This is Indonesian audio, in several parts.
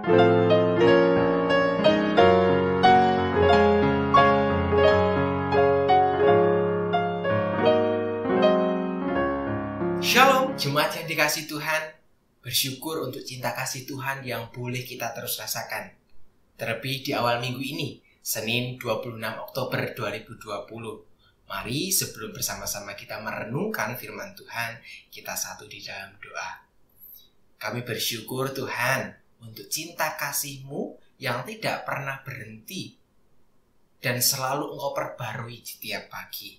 Shalom, jemaat yang dikasihi Tuhan. Bersyukur untuk cinta kasih Tuhan yang boleh kita terus rasakan. Terlebih di awal minggu ini, Senin 26 Oktober 2020. Mari sebelum bersama-sama kita merenungkan firman Tuhan, kita satu di dalam doa. Kami bersyukur Tuhan untuk cinta kasih-Mu yang tidak pernah berhenti dan selalu Engkau perbarui setiap pagi.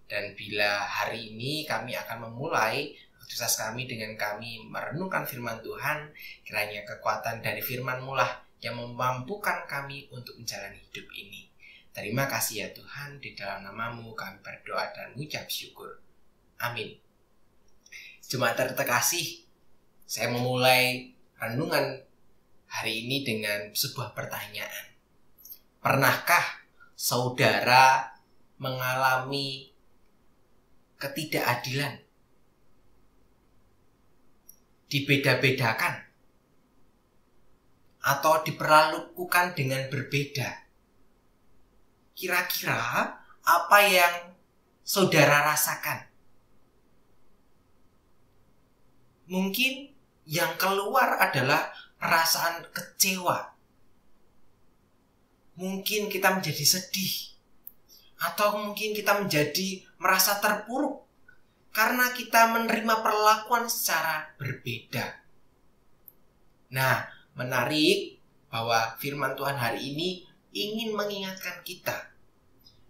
Dan bila hari ini kami akan memulai aktivitas kami dengan kami merenungkan firman Tuhan, kiranya kekuatan dari firman-Mu lah yang memampukan kami untuk menjalani hidup ini. Terima kasih ya Tuhan, di dalam nama-Mu kami berdoa dan mengucap syukur. Amin. Jemaat terkasih, saya memulai renungan hari ini dengan sebuah pertanyaan. Pernahkah saudara mengalami ketidakadilan? Dibeda-bedakan atau diperlakukan dengan berbeda? Kira-kira apa yang saudara rasakan? Mungkin yang keluar adalah perasaan kecewa. Mungkin kita menjadi sedih. Atau mungkin kita menjadi merasa terpuruk karena kita menerima perlakuan secara berbeda. Nah, menarik bahwa firman Tuhan hari ini ingin mengingatkan kita.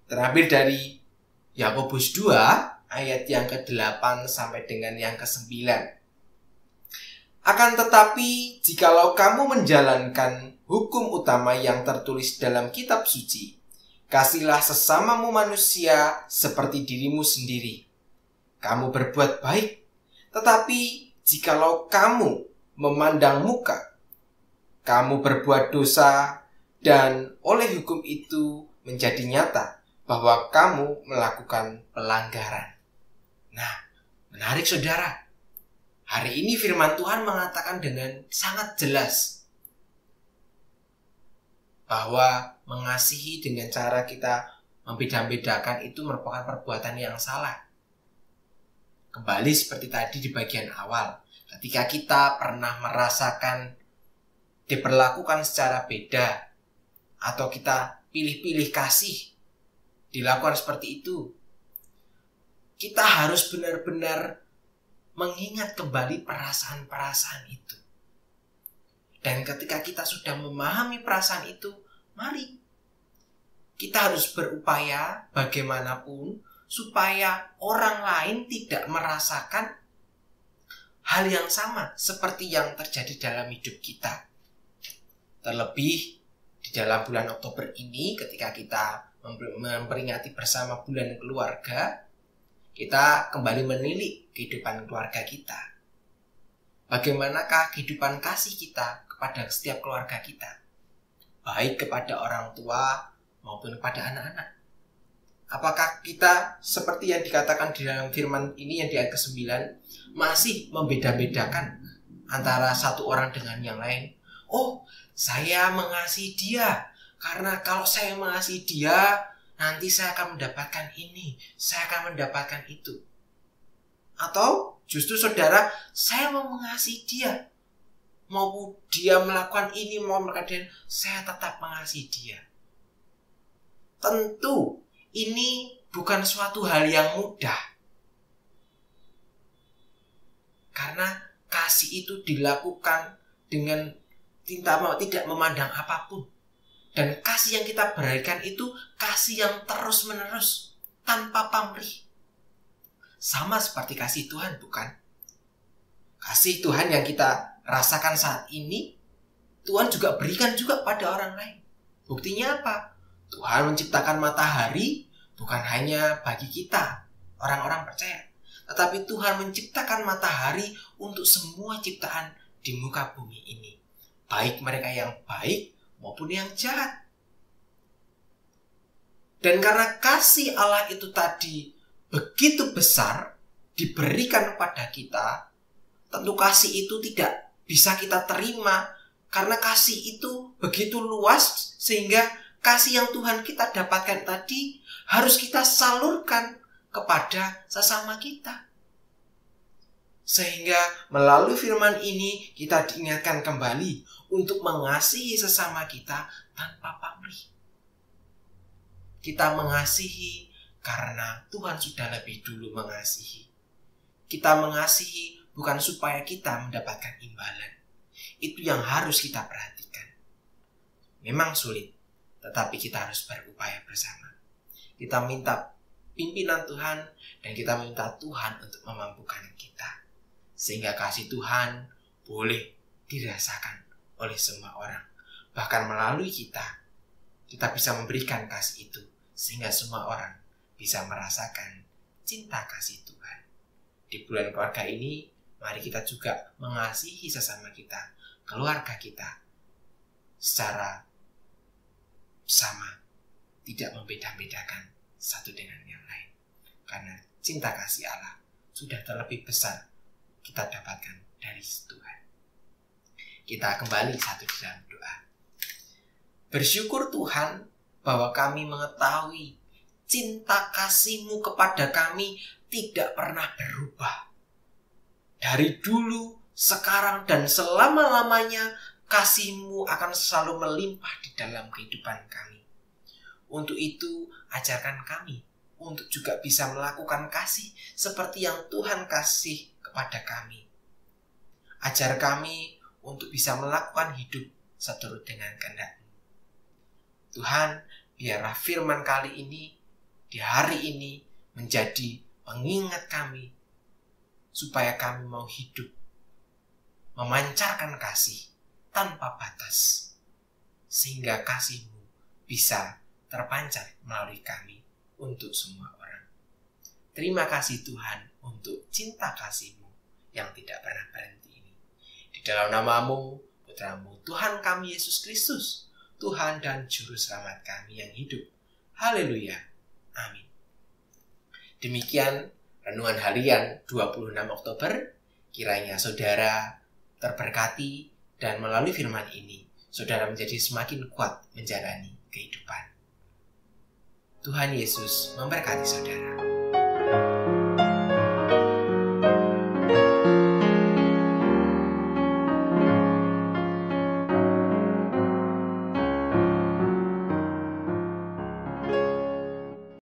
Terambil dari Yakobus 2 ayat yang ke-8 sampai dengan yang ke-9. Akan tetapi, jikalau kamu menjalankan hukum utama yang tertulis dalam kitab suci, kasihlah sesamamu manusia seperti dirimu sendiri. Kamu berbuat baik, tetapi jikalau kamu memandang muka, kamu berbuat dosa, dan oleh hukum itu menjadi nyata bahwa kamu melakukan pelanggaran. Nah, menarik saudara. Hari ini firman Tuhan mengatakan dengan sangat jelas bahwa mengasihi dengan cara kita membeda-bedakan itu merupakan perbuatan yang salah. Kembali seperti tadi di bagian awal, ketika kita pernah merasakan diperlakukan secara beda atau kita pilih-pilih kasih dilakukan seperti itu, kita harus benar-benar mengingat kembali perasaan-perasaan itu. Dan ketika kita sudah memahami perasaan itu, mari kita harus berupaya bagaimanapun supaya orang lain tidak merasakan hal yang sama seperti yang terjadi dalam hidup kita. Terlebih di dalam bulan Oktober ini, ketika kita memperingati bersama bulan keluarga, kita kembali menilik kehidupan keluarga kita. Bagaimanakah kehidupan kasih kita kepada setiap keluarga kita, baik kepada orang tua maupun kepada anak-anak? Apakah kita seperti yang dikatakan di dalam firman ini yang di ayat ke-9, masih membeda-bedakan antara satu orang dengan yang lain? Oh, saya mengasihi dia karena kalau saya mengasihi dia, nanti saya akan mendapatkan ini, saya akan mendapatkan itu. Atau justru saudara, saya mau mengasihi dia, mau dia melakukan ini, mau melakukan dia, saya tetap mengasihi dia. Tentu ini bukan suatu hal yang mudah, karena kasih itu dilakukan dengan tidak memandang apapun. Dan kasih yang kita berikan itu kasih yang terus-menerus, tanpa pamrih. Sama seperti kasih Tuhan, bukan? Kasih Tuhan yang kita rasakan saat ini, Tuhan juga berikan juga pada orang lain. Buktinya apa? Tuhan menciptakan matahari bukan hanya bagi kita, orang-orang percaya. Tetapi Tuhan menciptakan matahari untuk semua ciptaan di muka bumi ini. Baik mereka yang baik maupun yang jahat. Dan karena kasih Allah itu tadi begitu besar diberikan kepada kita, tentu kasih itu tidak bisa kita terima Karena kasih itu begitu luas sehingga kasih yang Tuhan kita dapatkan tadi harus kita salurkan kepada sesama kita. Sehingga melalui firman ini kita diingatkan kembali untuk mengasihi sesama kita tanpa pamrih. Kita mengasihi karena Tuhan sudah lebih dulu mengasihi. Kita mengasihi bukan supaya kita mendapatkan imbalan. Itu yang harus kita perhatikan. Memang sulit, tetapi kita harus berupaya bersama. Kita minta pimpinan Tuhan dan kita minta Tuhan untuk memampukan kita. Sehingga kasih Tuhan boleh dirasakan oleh semua orang. Bahkan melalui kita bisa memberikan kasih itu. Sehingga semua orang bisa merasakan cinta kasih Tuhan. Di bulan keluarga ini, mari kita juga mengasihi sesama kita, keluarga kita, secara sama. Tidak membeda-bedakan satu dengan yang lain. Karena cinta kasih Allah sudah terlebih besar kita dapatkan dari Tuhan. Kita kembali satu di dalam doa. Bersyukur Tuhan bahwa kami mengetahui cinta kasih-Mu kepada kami tidak pernah berubah. Dari dulu, sekarang, dan selama-lamanya kasih-Mu akan selalu melimpah di dalam kehidupan kami. Untuk itu, ajarkan kami untuk juga bisa melakukan kasih seperti yang Tuhan kasih kepada kami. Ajar kami untuk bisa melakukan hidup seturut dengan kehendak-Mu. Tuhan, biarlah firman kali ini, di hari ini, menjadi pengingat kami, supaya kami mau hidup, memancarkan kasih tanpa batas, sehingga kasih-Mu bisa terpancar melalui kami untuk semua orang. Terima kasih Tuhan untuk cinta kasih-Mu yang tidak pernah berhenti ini. Di dalam nama-Mu, Putra-Mu, Tuhan kami Yesus Kristus, Tuhan dan Juru Selamat kami yang hidup. Haleluya. Amin. Demikian renungan harian 26 Oktober. Kiranya saudara terberkati dan melalui firman ini, saudara menjadi semakin kuat menjalani kehidupan. Tuhan Yesus memberkati saudara.